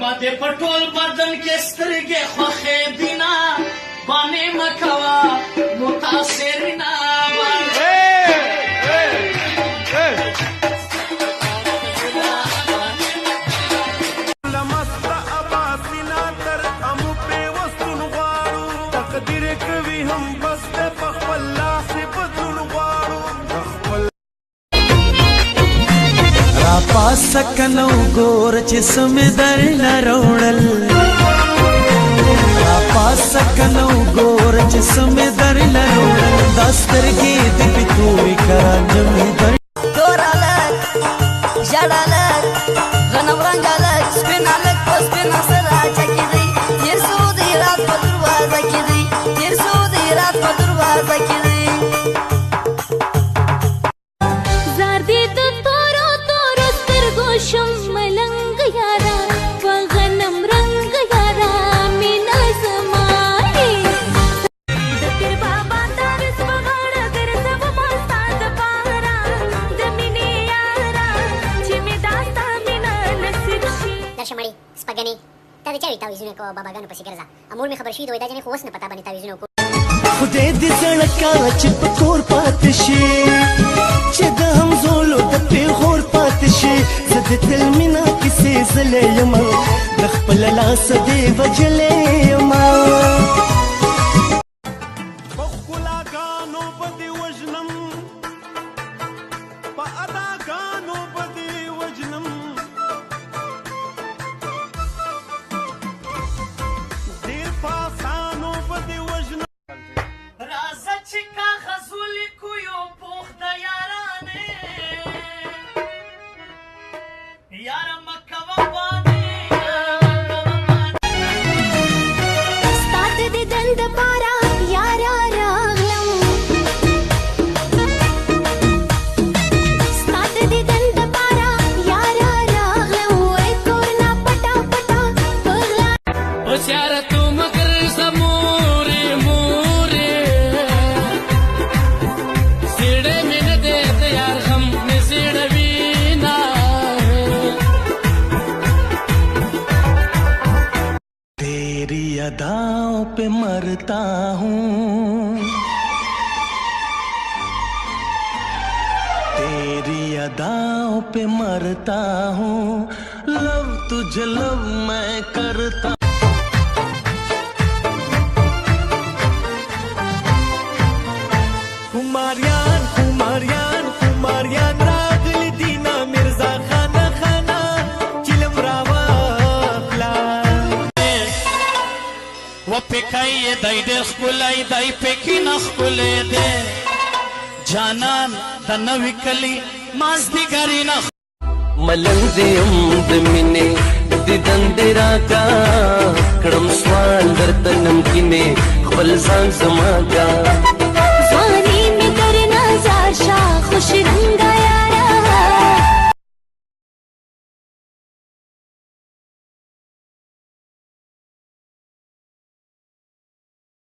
ما دې په ټول بدن کې سترګې خوښې بینا باندې مکوا متاثرنا سکنو ګور چې سم در لروړل پاس سکنو ګور چې سم در لروړل دسترګې دې پتوې کرانم در دورالک جړالک غنم رنگالک سپینالک پسپینا سره چکی دی تیر سو دی رات په دروازه کې دی تیر سو دی رات په دروازه کې دی شم ملنگ یارا و غنم رنگ یارا مینا زمانی دکر بابا دارس بغاڑا گرزب مستاد پارا دمینی یارا چی می داستا مینا نصیب شی درشمړی سپګنی تا د چاوي تاویزونه کو باباګانو پسې ګرځا امور می خبر شي دوی دا جنې خو وس نه پتا باندې تاویزونه کو خدای دې زړکا چې په کور پاتې شي چې د همزولو د پیغور پاتې شي زه د تل مینا کیسې زلې یم د خپل لاس دې وجلې یم په ښکلاګانو به دې وژنم په اداګانو به دې وژنم ډېر په اسانو به دې وژنم راځه چې کاغذو لیکو یو پوخ د یارانې یاره مکوه باندې ستا د دیدن دپاره یاره راغلم ستا د دیدن دپاره یاره راغلم وای کور نه پټا پټا پغلا اوس یاره تو مگر زمورې مورې سیړې مې نه دی د یار غم مې سیړوي نه तेरी अदाओं पे मरता हूँ तेरी अदाओं पे मरता हूँ लव तुझे लव मैं करता खुमारियान खुमारियान खुमारियान रागल दीना मिर्जा खाना खाना चिलम रावा وپکای دای ډېر ښکلی دی پکې نه ښکلی دی جانان د نوي کلي مازدیګرې نه ملنګ دې یم د مینې دیدن دې راکا کړم سوال درته نمکینې خپل ځان زما کا